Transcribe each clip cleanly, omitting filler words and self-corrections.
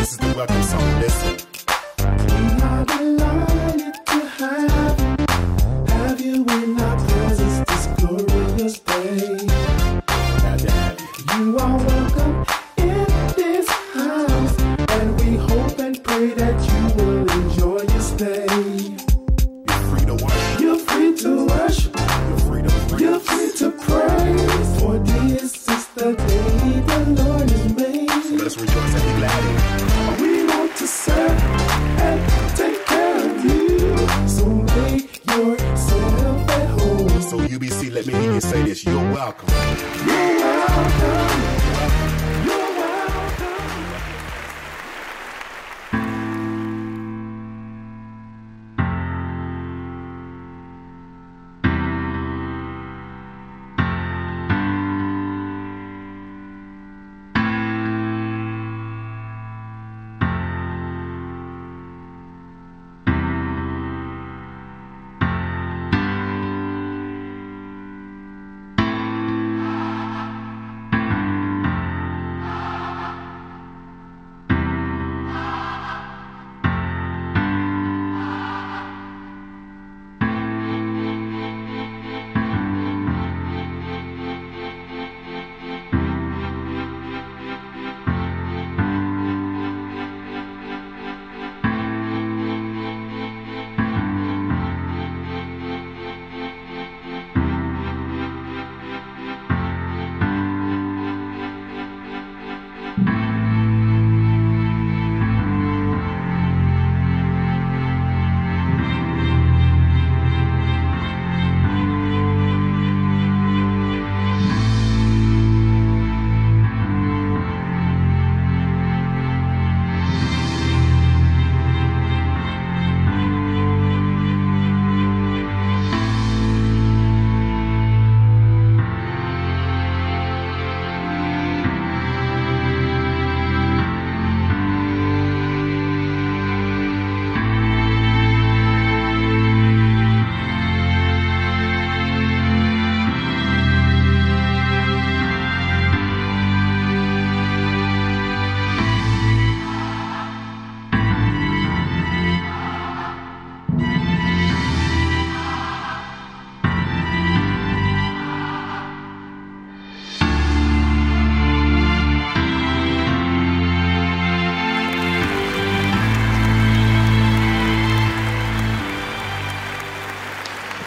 This is the welcome song. Listen. We are delighted to have you in our presence this glorious day. Glad to have you. You are welcome in this house, and we hope and pray that you will enjoy your stay. You're free to worship. You're free to worship. You're free to praise. You're free to praise. For this is the day the Lord has made. So let's rejoice and be glad in it. We want to serve and take care of you. So make yourself at home. So UBC, let me hear you say this. You're welcome. You're welcome. You're welcome.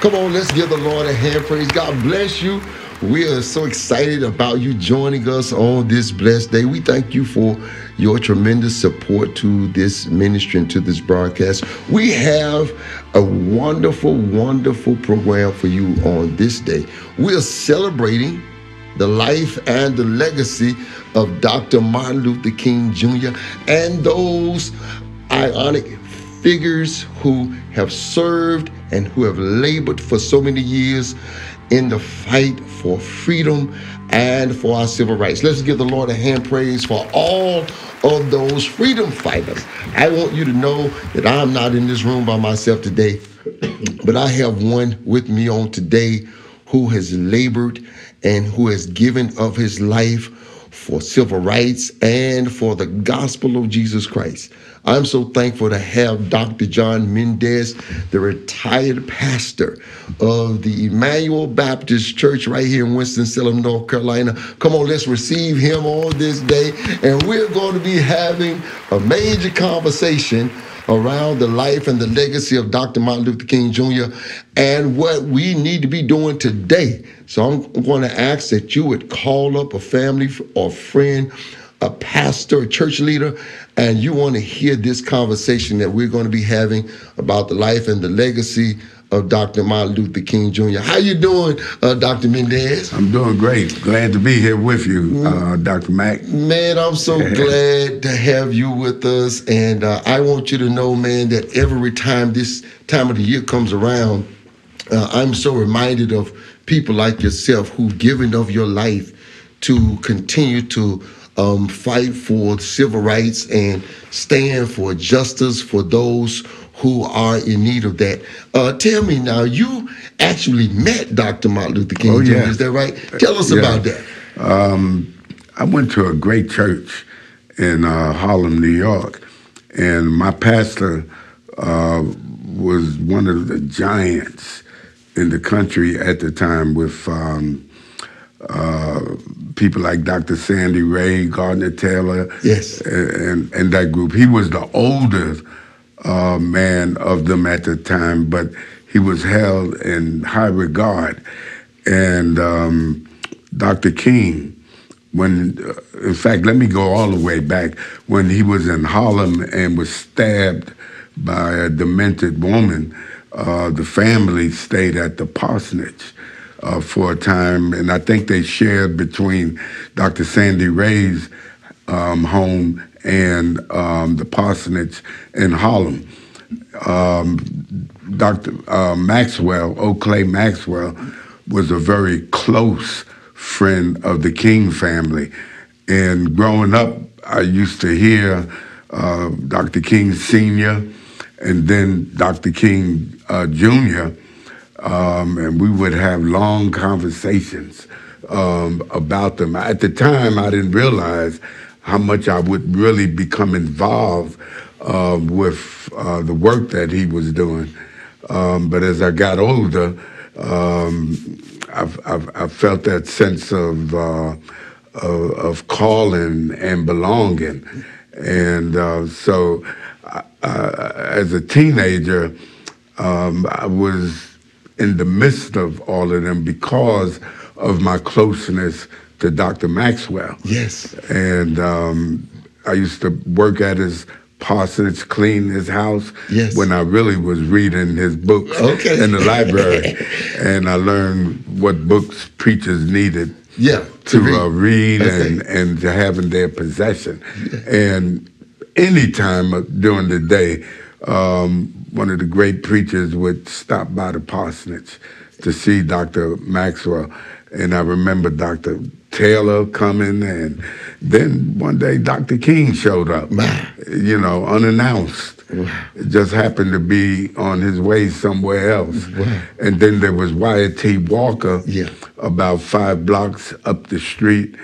Come on, let's give the Lord a hand praise. God bless you. We are so excited about you joining us on this blessed day. We thank you for your tremendous support to this ministry and to this broadcast. We have a wonderful, wonderful program for you on this day. We are celebrating the life and the legacy of Dr. Martin Luther King Jr. and those ionic figures who have served and who have labored for so many years in the fight for freedom and for our civil rights. Let's give the Lord a hand praise for all of those freedom fighters. I want you to know that I'm not in this room by myself today, but I have one with me on today who has labored and who has given of his life for civil rights and for the gospel of Jesus Christ. I'm so thankful to have Dr. John Mendez, the retired pastor of the Emmanuel Baptist Church right here in Winston-Salem, North Carolina. Come on, let's receive him on this day. And we're going to be having a major conversation around the life and the legacy of Dr. Martin Luther King Jr. and what we need to be doing today. So I'm going to ask that you would call up a family or friend, a pastor, a church leader, and you want to hear this conversation that we're going to be having about the life and the legacy of Dr. Martin Luther King Jr. How you doing, Dr. Mendez? I'm doing great. Glad to be here with you, Dr. Mack. Man, I'm so glad to have you with us. And I want you to know, man, that every time this time of the year comes around, I'm so reminded of people like yourself who've given of your life to continue to fight for civil rights and stand for justice for those who are in need of that. Tell me now, you actually met Dr. Martin Luther King Jr., is that right? Tell us about that. I went to a great church in Harlem, New York. And my pastor was one of the giants in the country at the time, with people like Dr. Sandy Ray, Gardner Taylor, Yes. and that group. He was the oldest man of them at the time, but he was held in high regard. And Dr. King, in fact, let me go all the way back, when he was in Harlem and was stabbed by a demented woman, the family stayed at the parsonage for a time, and I think they shared between Dr. Sandy Ray's home and the parsonage in Harlem. Dr. Maxwell, Clay Maxwell, was a very close friend of the King family. And growing up, I used to hear Dr. King Sr. and then Dr. King Jr., and we would have long conversations about them. At the time, I didn't realize how much I would really become involved with the work that he was doing. But as I got older, I felt that sense of calling and belonging. And so as a teenager, I was in the midst of all of them because of my closeness to Dr. Maxwell. Yes. And I used to work at his parsonage, clean his house, yes, when I really was reading his books in the library. And I learned what books preachers needed to read and to have in their possession. And any time during the day, one of the great preachers would stop by the parsonage to see Dr. Maxwell. And I remember Dr. Taylor coming, and then one day Dr. King showed up, you know, unannounced. It just happened to be on his way somewhere else. And then there was Wyatt T. Walker, about 5 blocks up the street.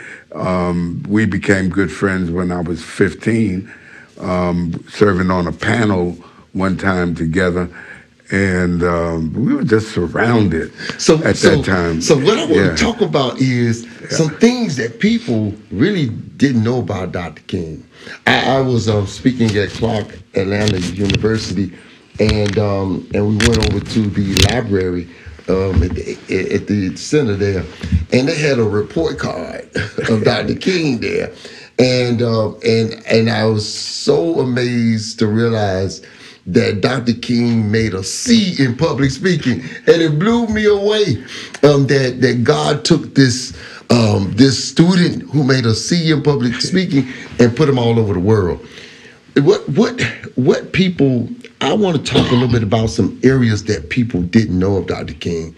We became good friends when I was 15, serving on a panel one time together. And we were just surrounded at that time. So what I want to talk about is some things that people really didn't know about Dr. King. I was speaking at Clark Atlanta University, and we went over to the library at the center there, and they had a report card of Dr. King there, and I was so amazed to realize that Dr. King made a C in public speaking, and it blew me away that God took this this student who made a C in public speaking and put him all over the world. What people? I want to talk a little bit about some areas that people didn't know of Dr. King,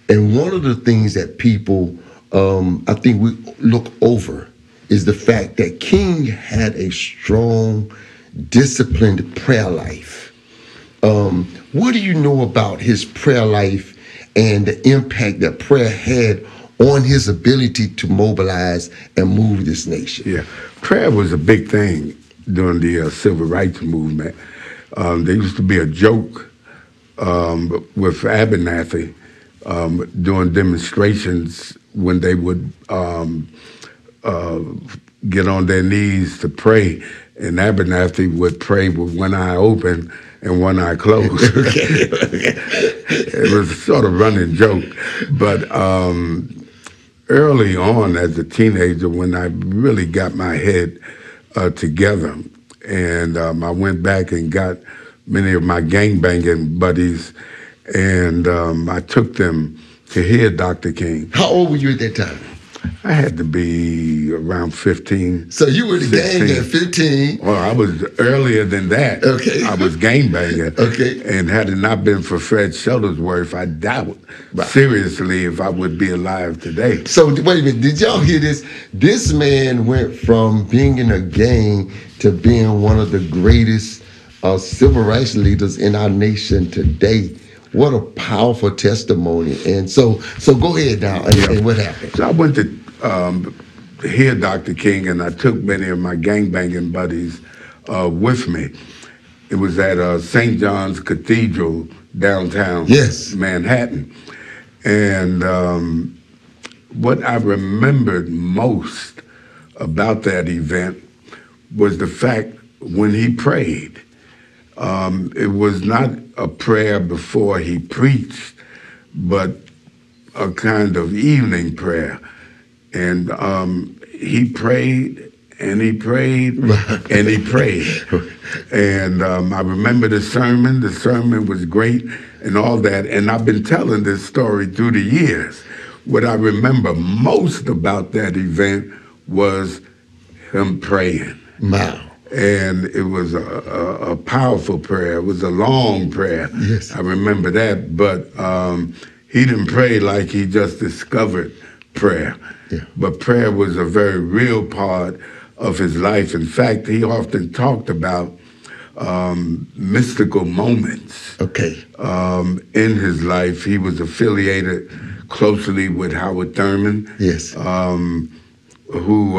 and one of the things that people I think we look over is the fact that King had a strong, disciplined prayer life. What do you know about his prayer life and the impact that prayer had on his ability to mobilize and move this nation? Yeah, prayer was a big thing during the civil rights movement. There used to be a joke with Abernathy doing demonstrations when they would get on their knees to pray, and Abernathy would pray with one eye open and one eye closed. It was a sort of running joke. But early on as a teenager, when I really got my head together, and I went back and got many of my gangbanging buddies, and I took them to hear Dr. King. How old were you at that time? I had to be around 15. So you were the 16. Gang at 15. Well, I was earlier than that. Okay. I was gangbanging. Okay. And had it not been for Fred Shuttlesworth, I doubt seriously if I would be alive today. So wait a minute, did y'all hear this? This man went from being in a gang to being one of the greatest civil rights leaders in our nation today. What a powerful testimony. And so go ahead now. And what happened? So I went to hear Dr. King, and I took many of my gangbanging buddies with me. It was at St. John's Cathedral downtown Manhattan. And what I remembered most about that event was the fact when he prayed. It was not a prayer before he preached, but a kind of evening prayer. And he prayed, and he prayed, and he prayed. And I remember the sermon. The sermon was great and all that. And I've been telling this story through the years. What I remember most about that event was him praying. Wow. And it was a powerful prayer. It was a long prayer. Yes. I remember that. But he didn't pray like he just discovered prayer. Yeah. But prayer was a very real part of his life. In fact, he often talked about mystical moments in his life. He was affiliated closely with Howard Thurman. Yes. Who,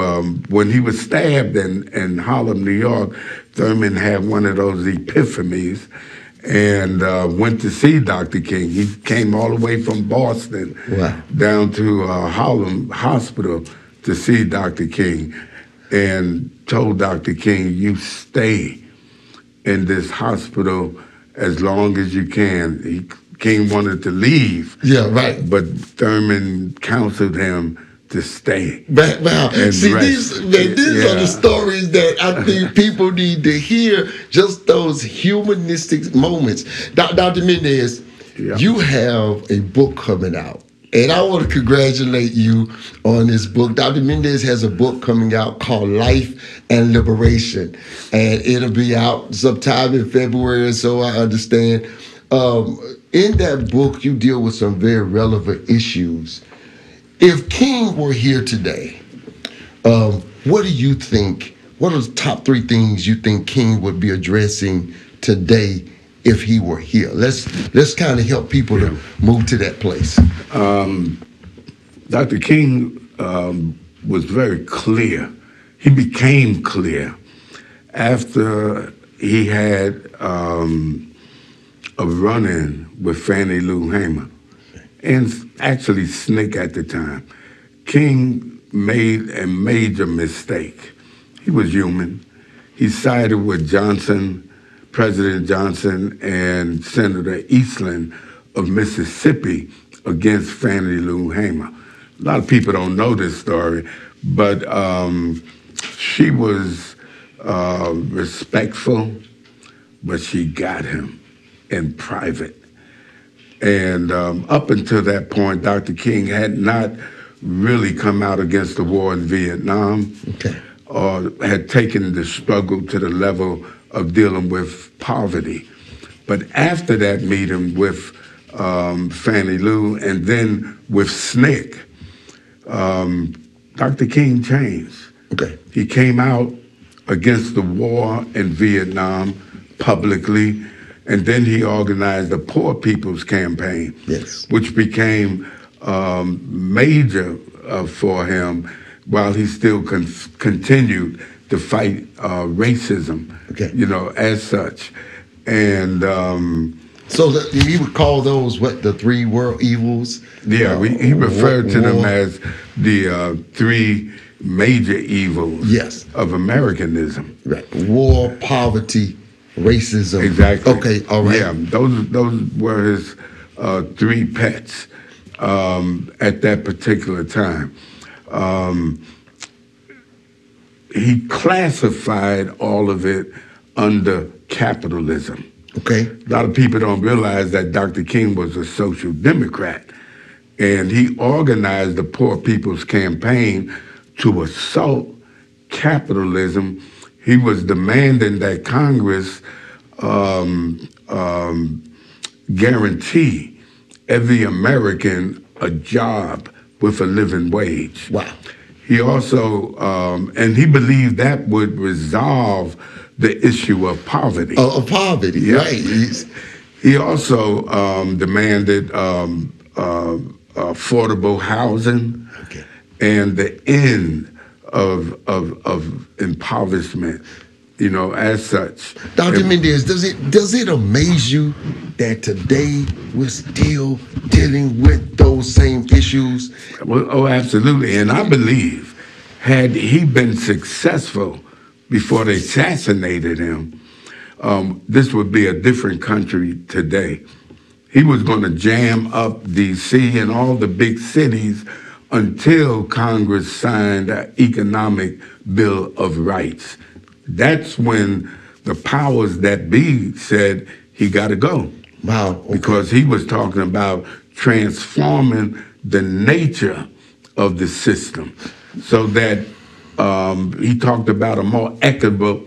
when he was stabbed in Harlem, New York, Thurman had one of those epiphanies and went to see Dr. King. He came all the way from Boston down to Harlem Hospital to see Dr. King and told Dr. King, you stay in this hospital as long as you can. King wanted to leave. Yeah, right. But Thurman counseled him to stay. Wow. See, these are the stories that I think people need to hear, just those humanistic moments. Dr. Mendez, you have a book coming out, and I want to congratulate you on this book. Dr. Mendez has a book coming out called Life and Liberation, and it'll be out sometime in February, so I understand. In that book, you deal with some very relevant issues. If King were here today, what do you think, what are the top 3 things you think King would be addressing today if he were here? Let's kind of help people to move to that place. Dr. King was very clear. He became clear after he had a run-in with Fannie Lou Hamer. And actually SNCC at the time. King made a major mistake. He was human. He sided with Johnson, President Johnson, and Senator Eastland of Mississippi against Fannie Lou Hamer. A lot of people don't know this story, but she was respectful, but she got him in private. And up until that point, Dr. King had not really come out against the war in Vietnam or had taken the struggle to the level of dealing with poverty. But after that meeting with Fannie Lou and then with SNCC, Dr. King changed. He came out against the war in Vietnam publicly. And then he organized the Poor People's Campaign, which became major for him while he still continued to fight racism, you know, as such. And so he would call those, what, the 3 world evils? Yeah, he referred to them as the 3 major evils of Americanism. Right. War, poverty, racism. Exactly. Okay, all right. Yeah, those were his 3 pets at that particular time. He classified all of it under capitalism. A lot of people don't realize that Dr. King was a social democrat, and he organized the Poor People's Campaign to assault capitalism. He was demanding that Congress guarantee every American a job with a living wage. Wow. He also, and he believed that would resolve the issue of poverty. Of poverty, right. He also demanded affordable housing and the end of impoverishment, as such. Dr. Mendez, does it amaze you that today we're still dealing with those same issues? Well, oh, absolutely. And I believe, had he been successful before they assassinated him, this would be a different country today. He was going to jam up D.C. and all the big cities until Congress signed an economic Bill of Rights. That's when the powers that be said he got to go. Wow. Okay. Because he was talking about transforming the nature of the system so that he talked about a more equitable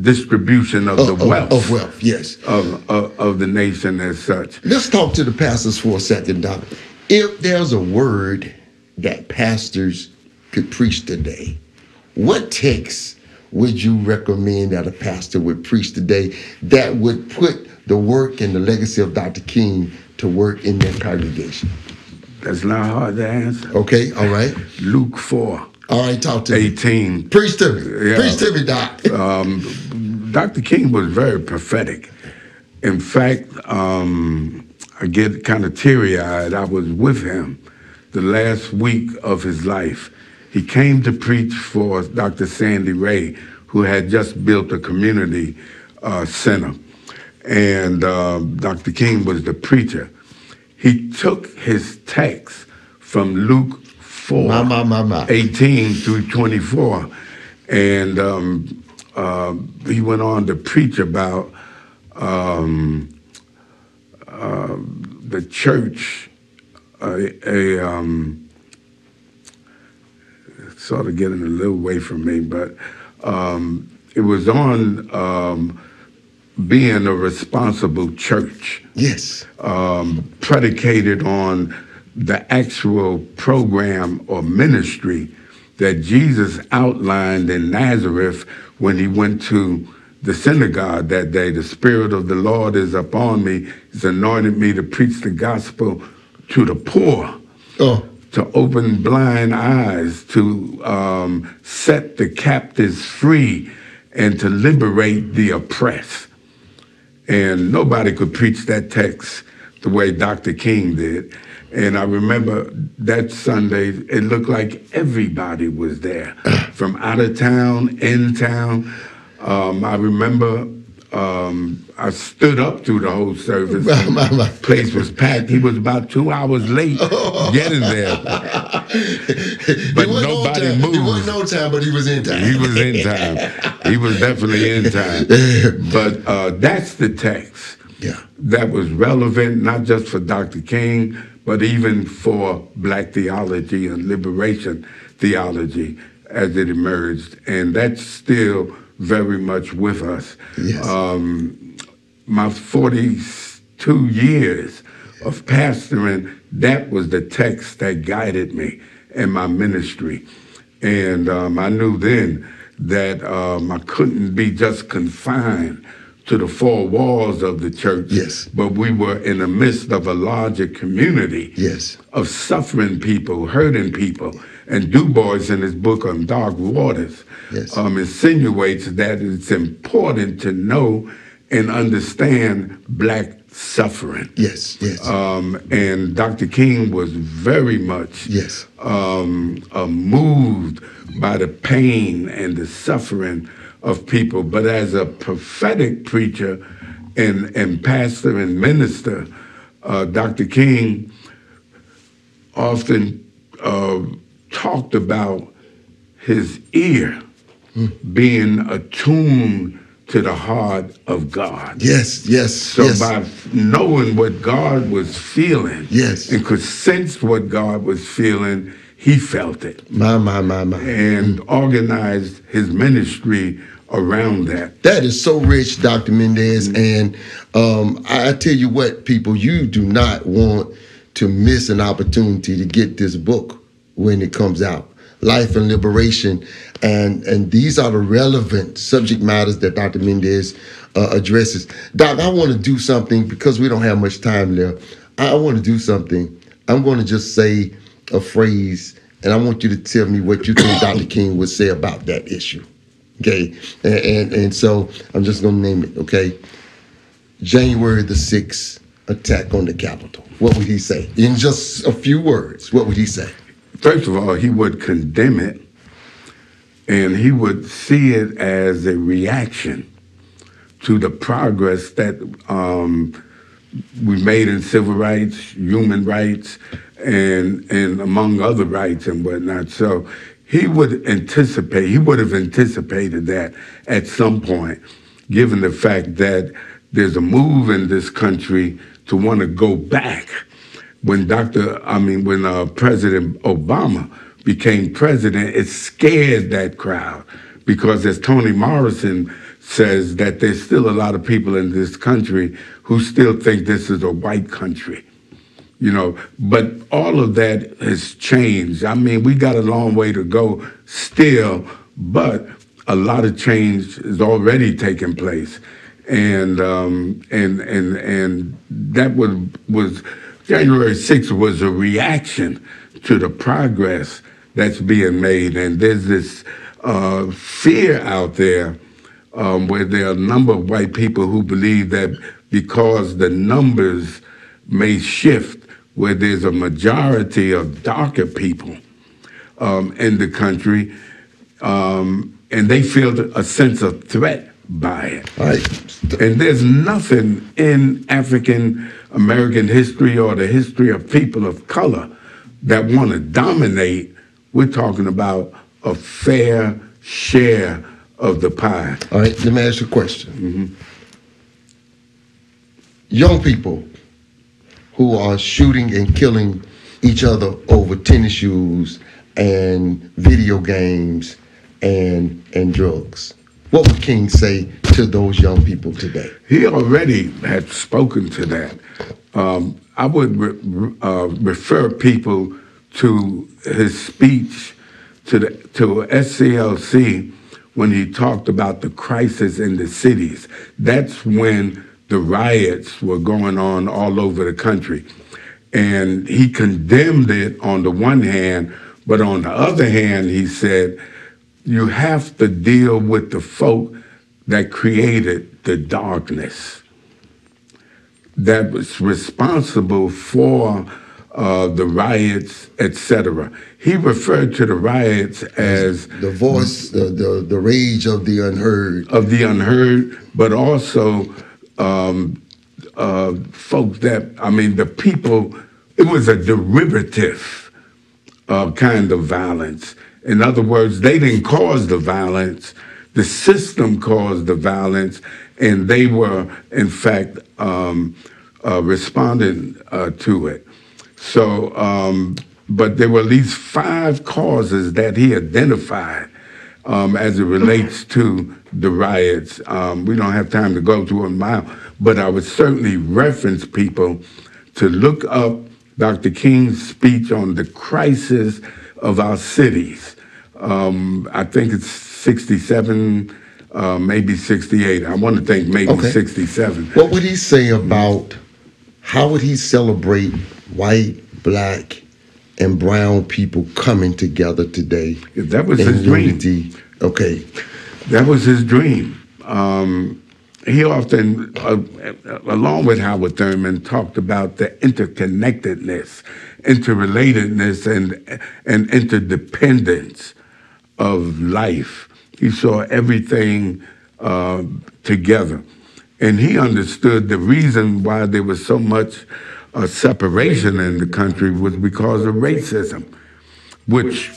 distribution of the wealth. Of wealth, yes. Of the nation as such. Let's talk to the pastors for a second, Doc. If there's a word that pastors could preach today, what text would you recommend that a pastor would preach today that would put the work and the legacy of Dr. King to work in their congregation? That's not hard to answer. Okay, all right. Luke 4. All right, talk to 18. me. Preach to me. Yeah. Preach to me, Doc. Dr. King was very prophetic. In fact, I get kind of teary-eyed. I was with him the last week of his life. He came to preach for Dr. Sandy Ray, who had just built a community center. And Dr. King was the preacher. He took his text from Luke 4, 18 through 24. And he went on to preach about the church, sort of getting a little away from me, but it was on being a responsible church. Yes. Predicated on the actual program or ministry that Jesus outlined in Nazareth when he went to the synagogue that day. The Spirit of the Lord is upon me. He's anointed me to preach the gospel to the poor, to open blind eyes, to set the captives free, and to liberate the oppressed. And nobody could preach that text the way Dr. King did. And I remember that Sunday, it looked like everybody was there, from out of town, in town. I remember I stood up through the whole service. The place was packed. He was about 2 hours late getting there. But nobody moved. He wasn't on time, but he was in time. He was in time. He was definitely in time. But that's the text that was relevant, not just for Dr. King, but even for Black theology and liberation theology as it emerged. And that's still very much with us. Yes. My 42 years of pastoring, that was the text that guided me in my ministry. And I knew then that I couldn't be just confined to the four walls of the church, but we were in the midst of a larger community of suffering people, hurting people. And Du Bois, in his book on Dark Waters, insinuates that it's important to know and understand Black suffering. And Dr. King was very much moved by the pain and the suffering of people. But as a prophetic preacher and pastor and minister, Dr. King often talked about his ear being attuned to the heart of God. So by knowing what God was feeling and could sense what God was feeling, he felt it. And organized his ministry around that. That is so rich, Dr. Mendez. And I tell you what, people, you do not want to miss an opportunity to get this book when it comes out. Life and Liberation. And these are the relevant subject matters that Dr. Mendez addresses. Doc, I want to do something because we don't have much time left. I want to do something. I'm going to just say a phrase and I want you to tell me what you think Dr. King would say about that issue. Okay, and so I'm just gonna name it. Okay, January the 6th attack on the Capitol. What would he say? In just a few words, what would he say? First of all, he would condemn it, and he would see it as a reaction to the progress that we made in civil rights, human rights, and among other rights and whatnot. So he would have anticipated that at some point, given the fact that there's a move in this country to want to go back. When President Obama became president, it scared that crowd because, as Toni Morrison says, that there's still a lot of people in this country who still think this is a white country. You know, but all of that has changed. I mean, we got a long way to go still, but a lot of change is already taking place, and that was January 6th was a reaction to the progress that's being made, and there's this fear out there where there are a number of white people who believe that because the numbers may shift, where there's a majority of darker people in the country, and they feel a sense of threat by it. Right. And there's nothing in African American history or the history of people of color that want to dominate. We're talking about a fair share of the pie. All right, let me ask you a question. Mm-hmm. Young people who are shooting and killing each other over tennis shoes and video games and drugs. What would King say to those young people today? He already had spoken to that. I would refer people to his speech to SCLC when he talked about the crisis in the cities. That's when the riots were going on all over the country. And he condemned it on the one hand, but on the other hand, he said, you have to deal with the folk that created the darkness, that was responsible for the riots, etc. He referred to the riots as the voice, the rage of the unheard. Of the unheard, but also folks that, the people, it was a derivative kind of violence. In other words, they didn't cause the violence, the system caused the violence, and they were, in fact, responding to it. So, but there were at least 5 causes that he identified as it relates to the riots. We don't have time to go through them now, but I would certainly reference people to look up Dr. King's speech on the crisis of our cities. I think it's 67, maybe 68. I want to think maybe 67. What would he say about, how would he celebrate white, black, and brown people coming together today? That was his dream. Okay. That was his dream. He often, along with Howard Thurman, talked about the interconnectedness, interrelatedness, and interdependence of life. He saw everything together. And he understood the reason why there was so much separation in the country was because of racism, which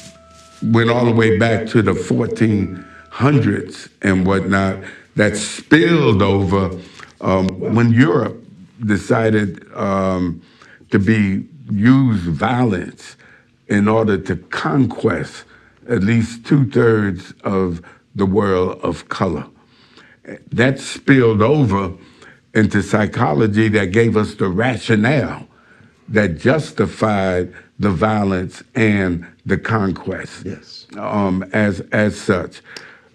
went all the way back to the 1400s and whatnot, that spilled over when Europe decided to use violence in order to conquest at least 2/3 of the world of color. That spilled over into psychology that gave us the rationale that justified the violence and the conquest. Yes. As such.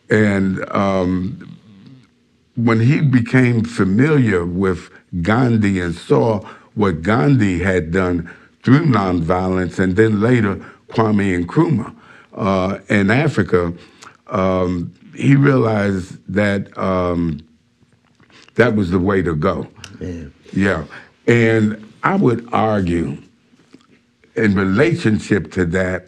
And when he became familiar with Gandhi and saw what Gandhi had done through nonviolence, and then later Kwame Nkrumah in Africa, he realized that that was the way to go. Yeah. And I would argue in relationship to that,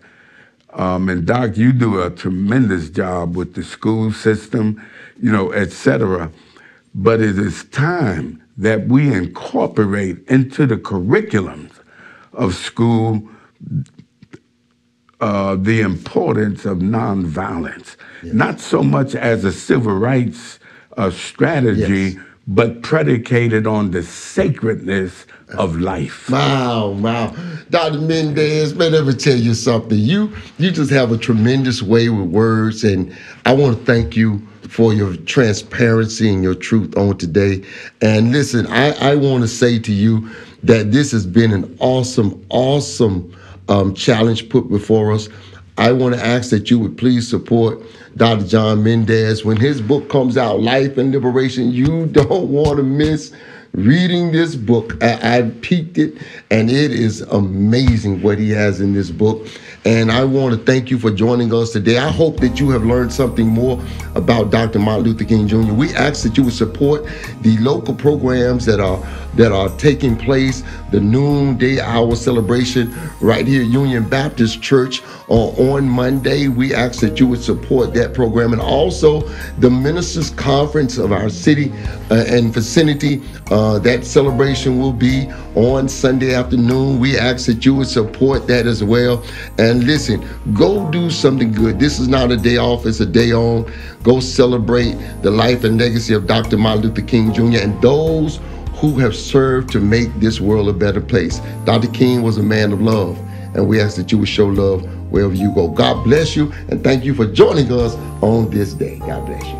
and Doc, you do a tremendous job with the school system, et cetera. But it is time that we incorporate into the curriculums of school the importance of nonviolence, not so much as a civil rights strategy, but predicated on the sacredness of life. Wow. Dr. Mendez, man, let me tell you something. You just have a tremendous way with words, and I want to thank you for your transparency and your truth on today. And listen, I want to say to you that this has been an awesome challenge put before us. I want to ask that you would please support Dr. John Mendez. When his book comes out, Life and Liberation, you don't want to miss reading this book. I peeked it, and it is amazing what he has in this book. And I want to thank you for joining us today. I hope that you have learned something more about Dr. Martin Luther King Jr. We ask that you would support the local programs that are taking place, the noonday hour celebration right here at Union Baptist Church on Monday. We ask that you would support that program, and also the Ministers Conference of our city and vicinity. That celebration will be on Sunday afternoon. We ask that you would support that as well. And listen, go do something good. This is not a day off, it's a day on. Go celebrate the life and legacy of Dr. Martin Luther King Jr. and those who have served to make this world a better place. Dr. King was a man of love, and we ask that you would show love wherever you go. God bless you, and thank you for joining us on this day. God bless you.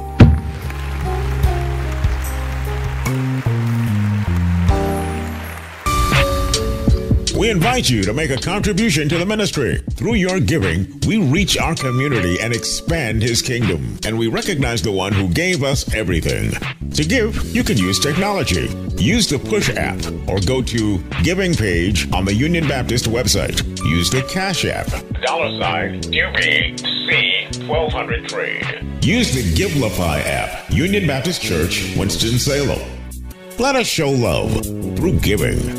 We invite you to make a contribution to the ministry. Through your giving, we reach our community and expand his kingdom. And we recognize the one who gave us everything. To give, you can use technology. Use the Push app or go to Giving page on the Union Baptist website. Use the Cash app, $UBC1203. Use the Givelify app, Union Baptist Church, Winston-Salem. Let us show love through giving.